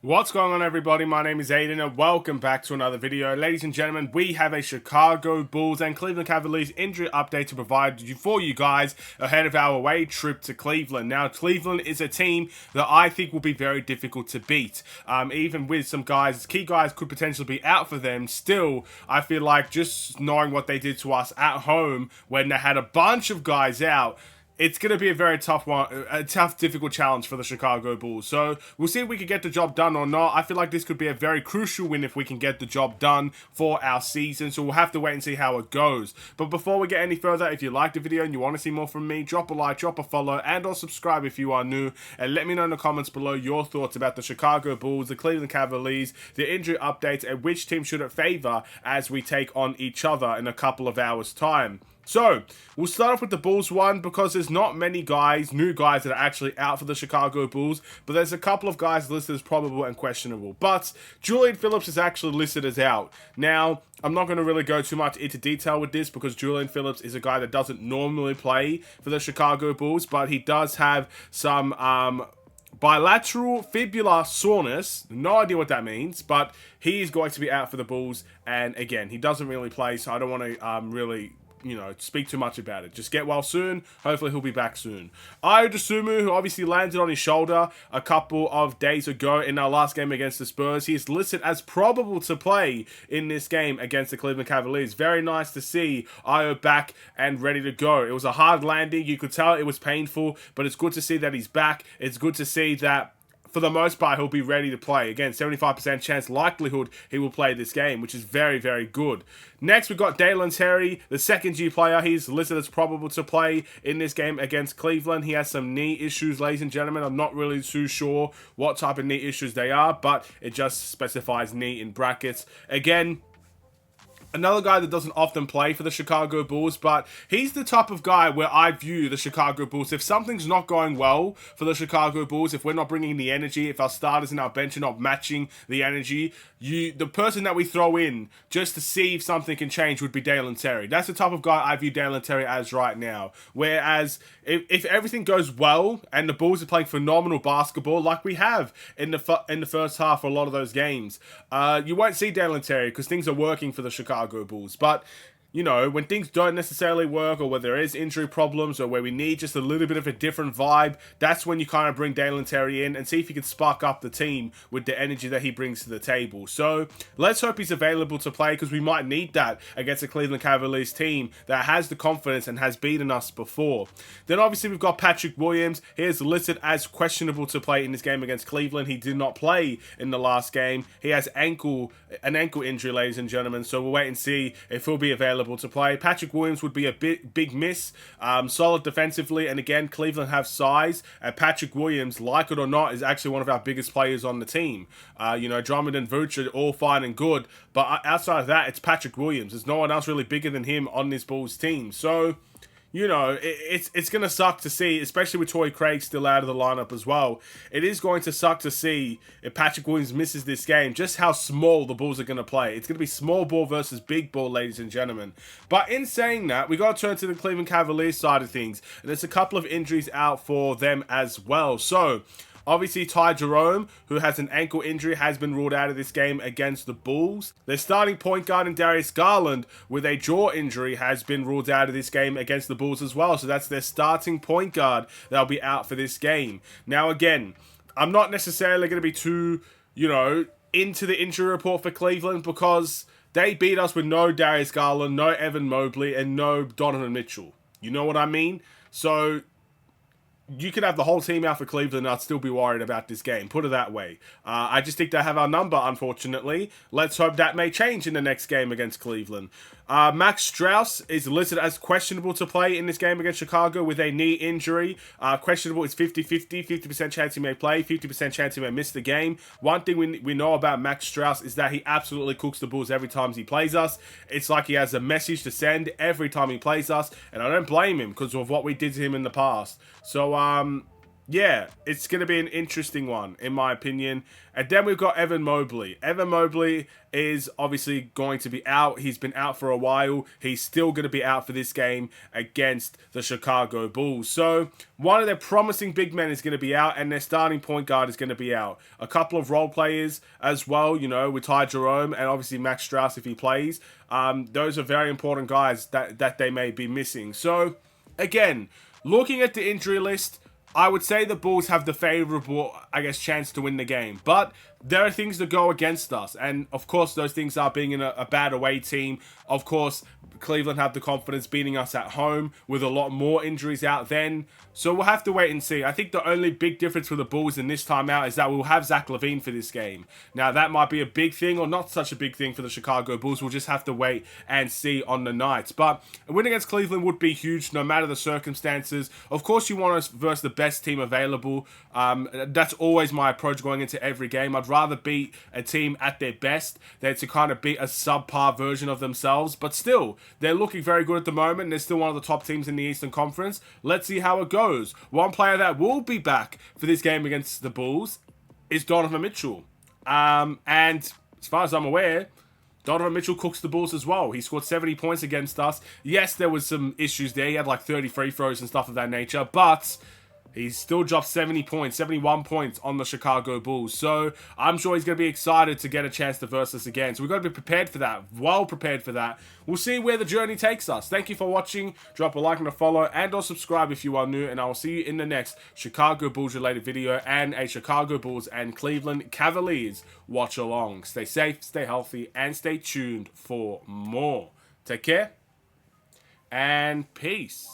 What's going on, everybody? My name is Aiden and welcome back to another video. Ladies and gentlemen, we have a Chicago Bulls and Cleveland Cavaliers injury update to provide for you guys ahead of our away trip to Cleveland. Now, Cleveland is a team that I think will be very difficult to beat. Even with some guys, key guys could potentially be out for them. Still, I feel like just knowing what they did to us at home when they had a bunch of guys out, it's going to be a very tough one, a tough, difficult challenge for the Chicago Bulls. So we'll see if we can get the job done or not. I feel like this could be a very crucial win if we can get the job done for our season. So we'll have to wait and see how it goes. But before we get any further, if you liked the video and you want to see more from me, drop a like, drop a follow, and or subscribe if you are new. And let me know in the comments below your thoughts about the Chicago Bulls, the Cleveland Cavaliers, the injury updates, and which team should it favor as we take on each other in a couple of hours' time. So, we'll start off with the Bulls one because there's not many guys, new guys that are actually out for the Chicago Bulls, but there's a couple of guys listed as probable and questionable. But Julian Phillips is actually listed as out. Now, I'm not going to really go too much into detail with this because Julian Phillips is a guy that doesn't normally play for the Chicago Bulls, but he does have some bilateral fibular soreness. No idea what that means, but he is going to be out for the Bulls. And again, he doesn't really play, so I don't want to really speak too much about it. Just get well soon. Hopefully he'll be back soon. Ayo Dosunmu, who obviously landed on his shoulder a couple of days ago in our last game against the Spurs, he is listed as probable to play in this game against the Cleveland Cavaliers. Very nice to see Ayo back and ready to go. It was a hard landing. You could tell it was painful, but it's good to see that he's back. It's good to see that for the most part, he'll be ready to play. Again, 75% chance likelihood he will play this game, which is very, very good. Next, we've got Dalen Terry, the second-year player. He's listed as probable to play in this game against Cleveland. He has some knee issues, ladies and gentlemen. I'm not really too sure what type of knee issues they are, but it just specifies knee in brackets. Again, another guy that doesn't often play for the Chicago Bulls, but he's the type of guy where I view the Chicago Bulls. If something's not going well for the Chicago Bulls, if we're not bringing the energy, if our starters and our bench are not matching the energy, the person that we throw in just to see if something can change would be Dalen Terry. That's the type of guy I view Dalen Terry as right now. Whereas if everything goes well and the Bulls are playing phenomenal basketball like we have in the first half for a lot of those games, you won't see Dalen Terry because things are working for the Chicago Bulls. But when things don't necessarily work, or where there is injury problems, or where we need just a little bit of a different vibe, that's when you kind of bring Dalen Terry in and see if he can spark up the team with the energy that he brings to the table. So let's hope he's available to play because we might need that against a Cleveland Cavaliers team that has the confidence and has beaten us before. Then obviously we've got Patrick Williams. He is listed as questionable to play in this game against Cleveland. He did not play in the last game. He has an ankle injury, ladies and gentlemen, so we'll wait and see if he'll be available to play. Patrick Williams would be a big miss. Solid defensively, and again, Cleveland have size, and Patrick Williams, like it or not, is actually one of our biggest players on the team. Drummond and Vooch are all fine and good, but outside of that, it's Patrick Williams. There's no one else really bigger than him on this Bulls team. So it's going to suck to see, especially with Torrey Craig still out of the lineup as well. It is going to suck to see if Patrick Williams misses this game, just how small the Bulls are going to play. It's going to be small ball versus big ball, ladies and gentlemen. But in saying that, we got to turn to the Cleveland Cavaliers side of things. And there's a couple of injuries out for them as well. So obviously, Ty Jerome, who has an ankle injury, has been ruled out of this game against the Bulls. Their starting point guard in Darius Garland, with a jaw injury, has been ruled out of this game against the Bulls as well. So that's their starting point guard that'll be out for this game. Now, again, I'm not necessarily going to be too, into the injury report for Cleveland because they beat us with no Darius Garland, no Evan Mobley, and no Donovan Mitchell. You know what I mean? So you could have the whole team out for Cleveland and I'd still be worried about this game. Put it that way. I just think they have our number, unfortunately. Let's hope that may change in the next game against Cleveland. Max Strus is listed as questionable to play in this game against Chicago with a knee injury. Questionable is 50-50. 50% chance he may play, 50% chance he may miss the game. One thing we know about Max Strus is that he absolutely cooks the Bulls every time he plays us. It's like he has a message to send every time he plays us, and I don't blame him because of what we did to him in the past. So, yeah, it's going to be an interesting one, in my opinion. And then we've got Evan Mobley. Evan Mobley is obviously going to be out. He's been out for a while. He's still going to be out for this game against the Chicago Bulls. So one of their promising big men is going to be out, and their starting point guard is going to be out. A couple of role players as well, you know, with Ty Jerome and obviously Max Strus if he plays. Those are very important guys that they may be missing. So, again, looking at the injury list, I would say the Bulls have the favorable, I guess, chance to win the game. But there are things that go against us. And, of course, those things are being in a bad away team. Of course, Cleveland have the confidence beating us at home with a lot more injuries out then. So we'll have to wait and see. I think the only big difference for the Bulls in this time out is that we'll have Zach LaVine for this game. Now, that might be a big thing or not such a big thing for the Chicago Bulls. We'll just have to wait and see on the night. But a win against Cleveland would be huge no matter the circumstances. Of course, you want us versus the best team available. That's always my approach going into every game. I'd rather beat a team at their best than to kind of beat a subpar version of themselves. But still, they're looking very good at the moment. They're still one of the top teams in the Eastern Conference. Let's see how it goes. One player that will be back for this game against the Bulls is Donovan Mitchell. And as far as I'm aware, Donovan Mitchell cooks the Bulls as well. He scored 70 points against us. Yes, there was some issues there. He had like 30 free throws and stuff of that nature. But he still dropped 70 points, 71 points on the Chicago Bulls. So I'm sure he's going to be excited to get a chance to verse us again. So we've got to be prepared for that, well prepared for that. We'll see where the journey takes us. Thank you for watching. Drop a like and a follow and or subscribe if you are new. And I will see you in the next Chicago Bulls related video and a Chicago Bulls and Cleveland Cavaliers watch along. Stay safe, stay healthy, and stay tuned for more. Take care and peace.